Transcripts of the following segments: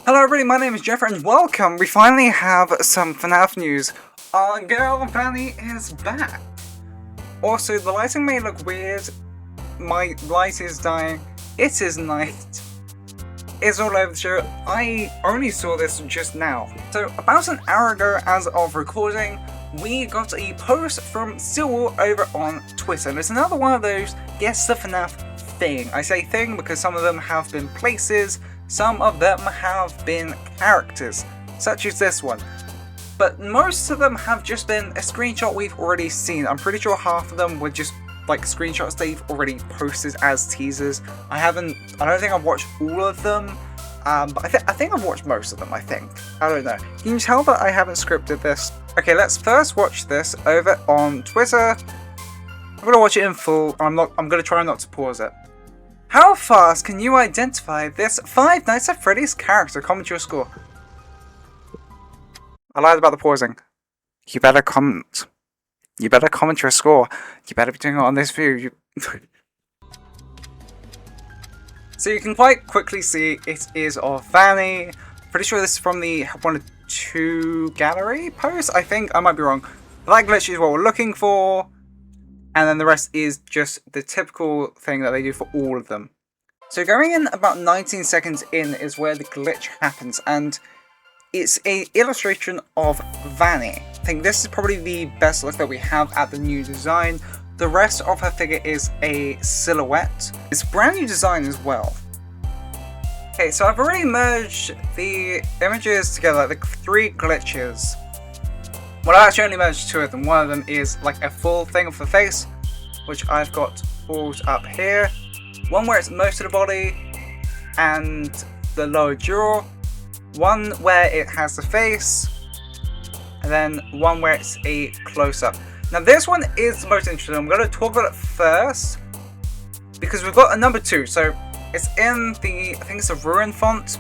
Hello everybody, my name is Jeff and welcome! We finally have some FNAF news. Our girl Vanny is back! Also, the lighting may look weird. My light is dying. It is night. It's all over the show. I only saw this just now. So, about an hour ago as of recording, we got a post from Sewell over on Twitter. And it's another one of those guess the FNAF thing. I say thing because some of them have been places, some of them have been characters, such as this one. But most of them have just been a screenshot we've already seen. I'm pretty sure half of them were just like screenshots they've already posted as teasers. I don't think I've watched all of them, but I think I've watched most of them, I think. I don't know. Can you tell that I haven't scripted this? Okay, let's first watch this over on Twitter. I'm gonna watch it in full. I'm gonna try not to pause it. How fast can you identify this Five Nights at Freddy's character? Comment your score. I lied about the pausing. You better comment. You better comment your score. You better be doing it on this view. So you can quite quickly see it is of Vanny. Pretty sure this is from the 1 or 2 gallery posts. I think I might be wrong. That glitch is what we're looking for. And then the rest is just the typical thing that they do for all of them. So going in about 19 seconds in is where the glitch happens, and it's an illustration of Vanny. I think this is probably the best look that we have at the new design. The rest of her figure is a silhouette. It's a brand new design as well. Okay, so I've already merged the images together, the 3 glitches. Well, I actually only merged 2 of them. One of them is like a full thing of the face, which I've got pulled up here. One where it's most of the body and the lower jaw. One where it has the face, and then one where it's a close-up. Now this one is the most interesting. I'm going to talk about it first because we've got a number 2. So it's in the, I think it's a Ruin font.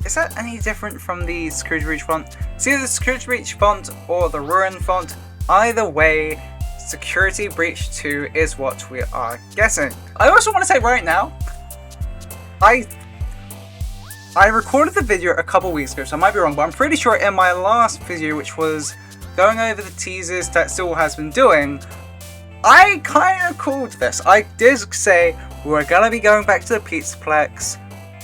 Is that any different from the Security Breach font? It's either the Security Breach font or the Ruin font. Either way, Security Breach 2 is what we are guessing. I also want to say right now, I recorded the video a couple weeks ago, so I might be wrong, but I'm pretty sure in my last video, which was going over the teasers that Sewell has been doing, I kind of called this. I did say we're going to be going back to the Pizzaplex.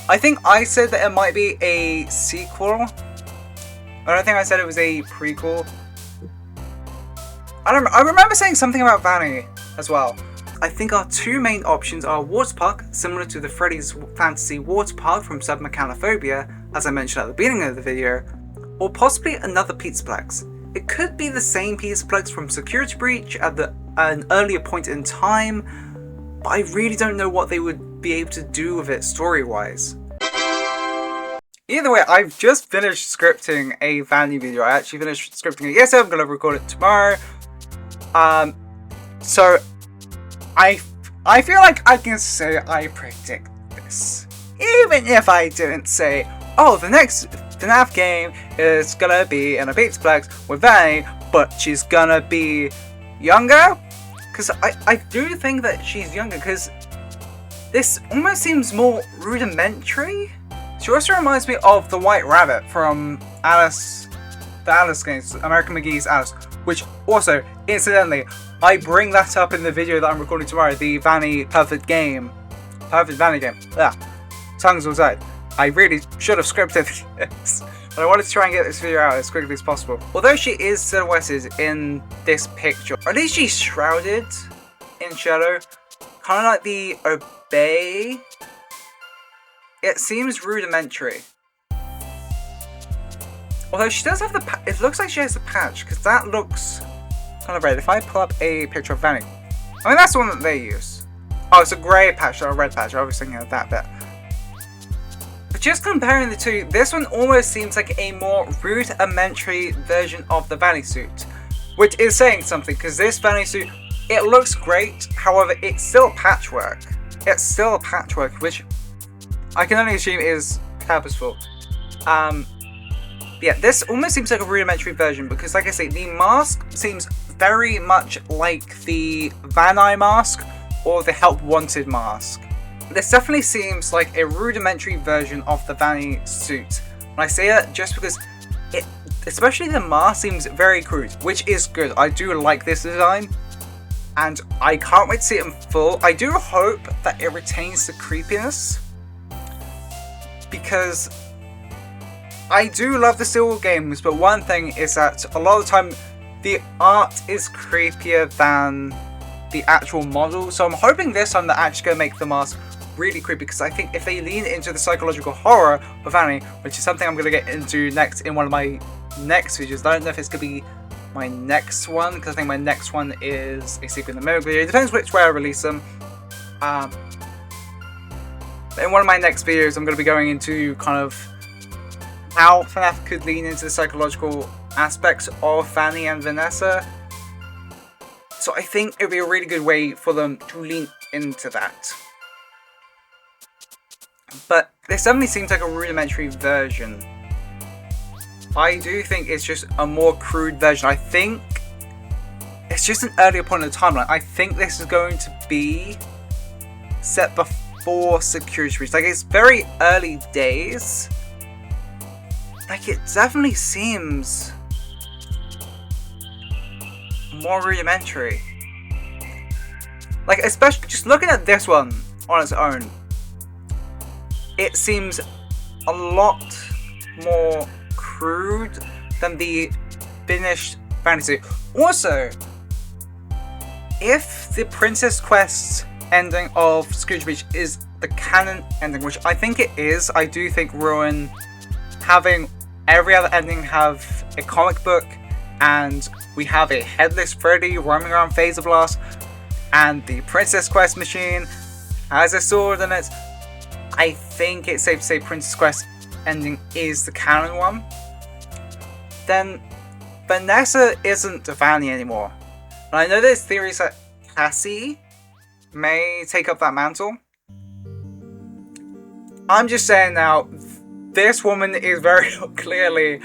I think I said that it might be a sequel. I don't think I said it was a prequel. I remember saying something about Vanny as well. I think our 2 main options are Water Park, similar to the Freddy's Fantasy Water Park from Submechanophobia, as I mentioned at the beginning of the video, or possibly another Pizzaplex. It could be the same Pizzaplex from Security Breach at an earlier point in time, but I really don't know what they would be able to do with it story-wise. Either way, I've just finished scripting a Vanny video. I actually finished scripting it yesterday. I'm going to record it tomorrow. So I feel like I can say I predict this. Even if I didn't say, oh, the next FNAF game is gonna be in a Pizzaplex with Vanny, but she's gonna be younger? Because I do think that she's younger, because this almost seems more rudimentary. She also reminds me of the White Rabbit from Alice, the Alice games, American McGee's Alice, which also, incidentally, I bring that up in the video that I'm recording tomorrow, the Vanny Perfect Vanny game. Yeah, tongues all tied. I really should have scripted this, but I wanted to try and get this video out as quickly as possible. Although she is silhouetted in this picture, or at least she's shrouded in shadow, kind of like the Obey. It seems rudimentary. Although she does have the it looks like she has a patch, because that looks kind of red. If I pull up a picture of Vanny, I mean that's the one that they use. Oh, it's a grey patch, not a red patch. I was thinking of that bit. But just comparing the 2, this one almost seems like a more rudimentary version of the Vanny suit, which is saying something, because this Vanny suit, it looks great. However, it's still patchwork. It's still patchwork, which I can only assume is purposeful. Yeah, this almost seems like a rudimentary version because, like I say, the mask seems very much like the Vanny mask or the Help Wanted mask. This definitely seems like a rudimentary version of the Vanny suit. And I say that just because it, especially the mask, seems very crude, which is good. I do like this design, and I can't wait to see it in full. I do hope that it retains the creepiness, because I do love the Steel games, but one thing is that a lot of the time the art is creepier than the actual model. So I'm hoping this time they're actually going to make the mask really creepy, because I think if they lean into the psychological horror of Vanny, which is something I'm going to get into next in one of my next videos. I don't know if it's going to be my next one, because I think my next one is a Secret in the Mirror video. It depends which way I release them. But in one of my next videos, I'm going to be going into kind of how FNAF could lean into the psychological aspects of Vanny and Vanessa. So I think it would be a really good way for them to lean into that. But this definitely seems like a rudimentary version. I do think it's just a more crude version. I think it's just an earlier point in the timeline. I think this is going to be set before Security Breach. Like, it's very early days. Like, it definitely seems more rudimentary. Like, especially just looking at this one on its own, it seems a lot more crude than the finished fantasy. Also, if the Princess Quest ending of Security Breach is the canon ending, which I think it is, I do think Ruin having every other ending have a comic book, and we have a headless Freddy roaming around Phaser Blast, and the Princess Quest machine has a sword in it. I think it's safe to say Princess Quest ending is the canon one. Then Vanessa isn't Vanny anymore. And I know there's theories that Cassie may take up that mantle. I'm just saying now, this woman is very clearly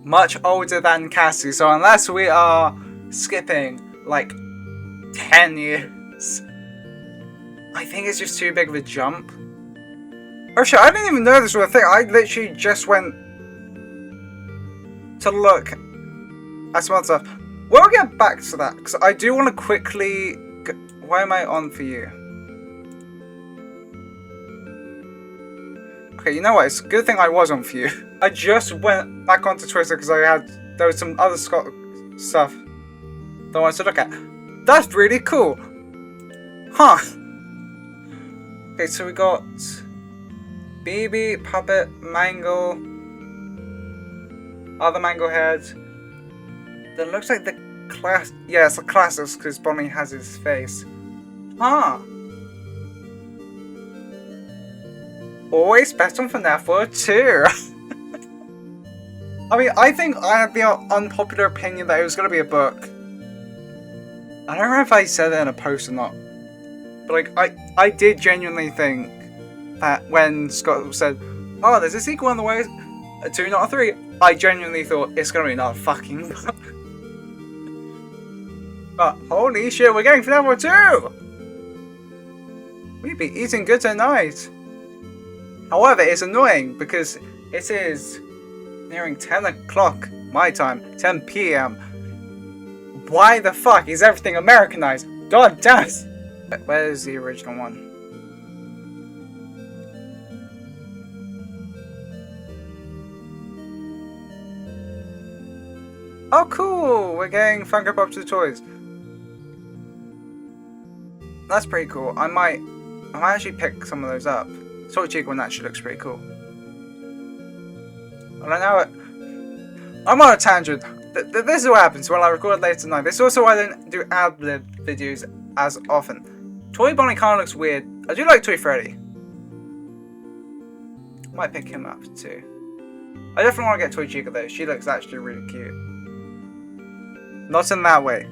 much older than Cassie, so unless we are skipping like 10 years, I think it's just too big of a jump. Oh shit, I didn't even know this was a thing. I literally just went to look at some other stuff. We'll get back to that, because I do want to quickly... Why am I on for you? Okay, you know what? It's a good thing I was on for you. I just went back onto Twitter because there was some other stuff that I wanted to look at. That's really cool. Huh. Okay, so we got BB, Puppet, Mangle, other Mangle Head. Then looks like the class. Yeah, it's the classics because Bonnie has his face. Huh. Always best on FNAF World 2. I mean, I think I had the unpopular opinion that it was going to be a book. I don't remember if I said it in a post or not. But like, I did genuinely think that when Scott said, oh, there's a sequel on the way, a 2, not a 3, I genuinely thought it's going to be another fucking book. But holy shit, we're getting FNAF World 2! We'd be eating good tonight. However, it's annoying because it is nearing 10 o'clock my time, 10 p.m. Why the fuck is everything Americanized? God damn it! Where's the original one? Oh cool! We're getting Funko Pop to the toys. That's pretty cool. I might actually pick some of those up. Toy Chica one actually looks pretty cool. I don't know. I'm on a tangent. This is what happens when I record late tonight. This is also why I don't do ad-lib videos as often. Toy Bonnie kind of looks weird. I do like Toy Freddy. Might pick him up too. I definitely want to get Toy Chica though. She looks actually really cute. Not in that way.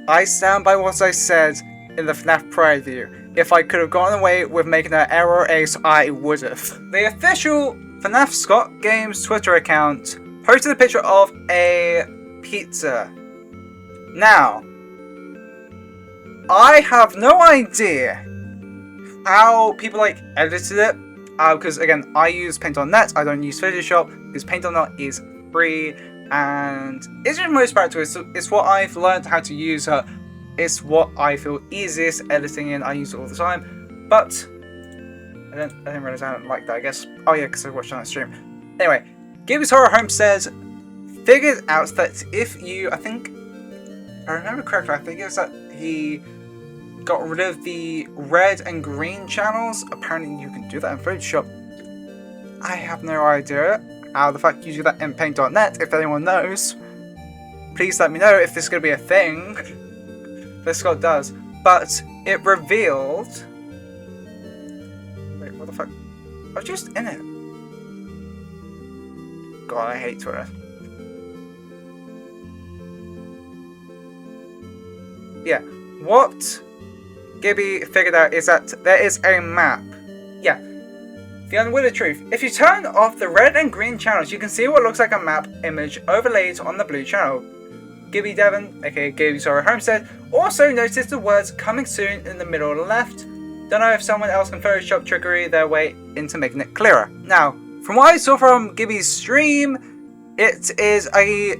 I stand by what I said in the FNAF Pride video. If I could have gotten away with making an error ace, I would have. The official FNAF Scott Games Twitter account posted a picture of a pizza. Now, I have no idea how people like edited it because again, I use Paint.net, I don't use Photoshop, because Paint.net is free, and it's just most practical. It's what I've learned how to use. It's what I feel easiest editing in. I use it all the time, but I didn't realize I don't like that, I guess. Oh yeah, because I watched on that stream. Anyway, Gibby's Horror Home says, figured out that if you, I think, if I remember correctly, I think it was that he got rid of the red and green channels. Apparently you can do that in Photoshop. I have no idea how the fact you do that in Paint.net. If anyone knows, please let me know if this is going to be a thing. This Scott does. But it revealed... Wait, what the fuck? I was just in it. God, I hate Twitter. Yeah, what Gibby figured out is that there is a map. Yeah, the unwitting truth. If you turn off the red and green channels, you can see what looks like a map image overlaid on the blue channel. Gibby Devon, aka Gibby's Horror Homestead, also noticed the words "coming soon" in the middle left. Don't know if someone else can Photoshop trickery their way into making it clearer. Now, from what I saw from Gibby's stream, it is a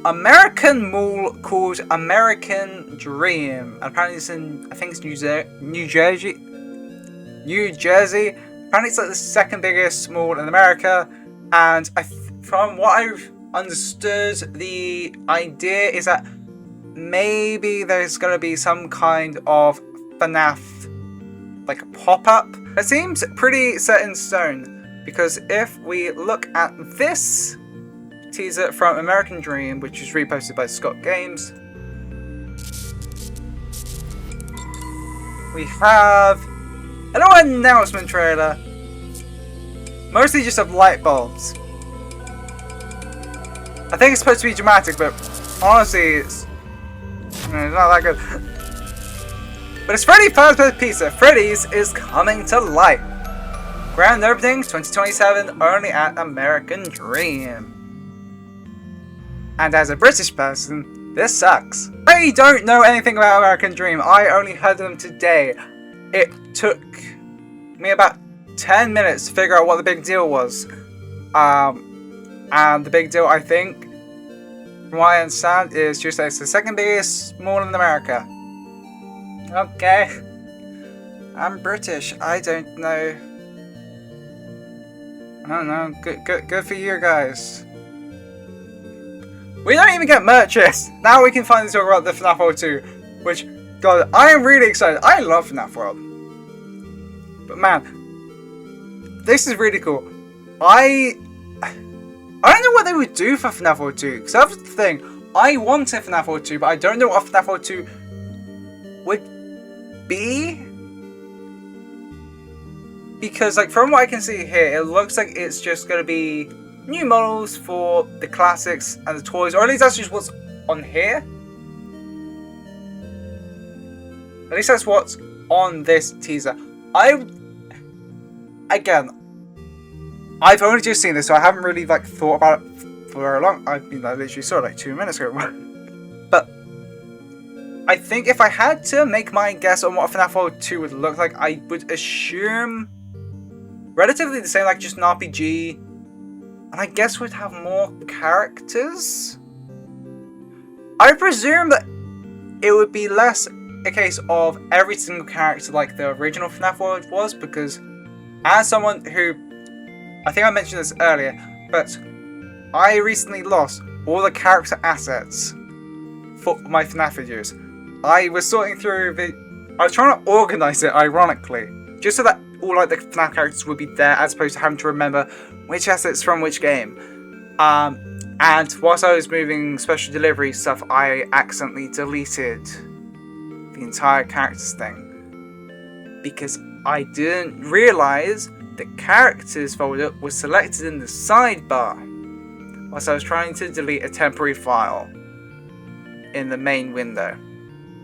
American mall called American Dream. And apparently it's in, I think it's New Jersey. Apparently it's like the second biggest mall in America. And from what I've understood, the idea is that maybe there's going to be some kind of FNAF, like a pop-up. It seems pretty set in stone, because if we look at this teaser from American Dream, which was reposted by Scott Games, we have a little announcement trailer, mostly just of light bulbs. I think it's supposed to be dramatic, but honestly, it's not that good. But it's Freddy Fazbear's Pizza. Freddy's is coming to life. Grand openings 2027, only at American Dream. And as a British person, this sucks. I don't know anything about American Dream. I only heard them today. It took me about 10 minutes to figure out what the big deal was. And the big deal, I think, from what I understand, is just that it's the second biggest mall in America. Okay. I'm British. I don't know. I don't know. Good for you guys. We don't even get merches! Now we can finally talk about the FNAF World 2, which, God, I am really excited. I love FNAF World. But man, this is really cool. I don't know what they would do for FNAF World 2, because that's the thing. I want a FNAF World 2, but I don't know what FNAF World 2 would be. Because, like, from what I can see here, it looks like it's just going to be new models for the classics and the toys, or at least that's just what's on here. At least that's what's on this teaser. Again, I've only just seen this, so I haven't really like thought about it for very long. I mean, I literally saw it like 2 minutes ago. But I think if I had to make my guess on what FNAF World 2 would look like, I would assume relatively the same, like just an RPG. And I guess we'd have more characters. I presume that it would be less a case of every single character like the original FNAF World was, because as someone who, I think I mentioned this earlier, but I recently lost all the character assets for my FNAF videos. I was sorting through I was trying to organise it, ironically, just so that all like the FNAF characters would be there, as opposed to having to remember which assets from which game. And whilst I was moving special delivery stuff, I accidentally deleted the entire characters thing, because I didn't realise the characters folder was selected in the sidebar whilst I was trying to delete a temporary file in the main window.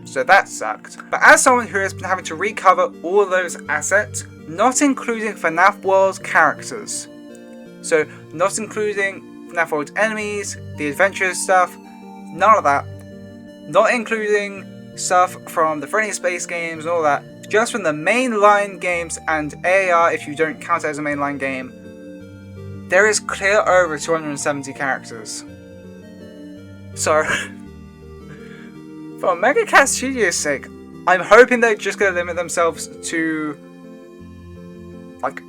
So that sucked. But as someone who has been having to recover all those assets, not including FNAF World's characters, so not including FNAF World's enemies, the adventure stuff, none of that, not including stuff from the Freddy Space games and all that, just from the mainline games and AR, if you don't count it as a mainline game, there is clear over 270 characters. So, for Mega Cat Studios' sake, I'm hoping they're just going to limit themselves to, like,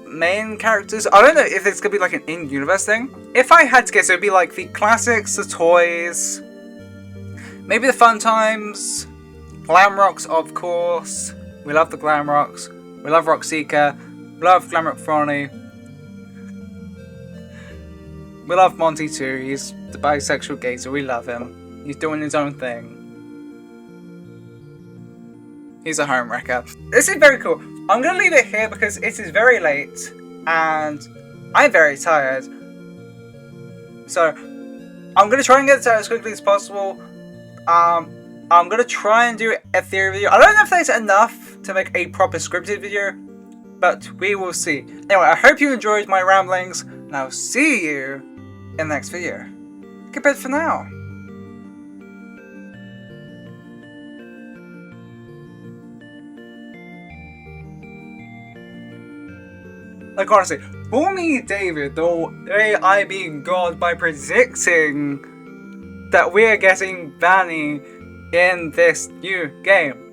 main characters. I don't know if it's going to be like an in-universe thing. If I had to guess, it would be like the classics, the toys, maybe the fun times, Glamrocks, of course. We love the Glamrocks. We love Rockseeker. We love Glamrock Franny. We love Monty too. He's the bisexual gator. We love him. He's doing his own thing. He's a homewrecker. This is very cool. I'm going to leave it here because it is very late and I'm very tired. So I'm going to try and get it out as quickly as possible. I'm going to try and do a theory video. I don't know if that's enough to make a proper scripted video, but we will see. Anyway, I hope you enjoyed my ramblings, and I'll see you in the next video. Goodbye for now. Like, honestly, for me, David, the way I being God by predicting that we are getting Vanny in this new game.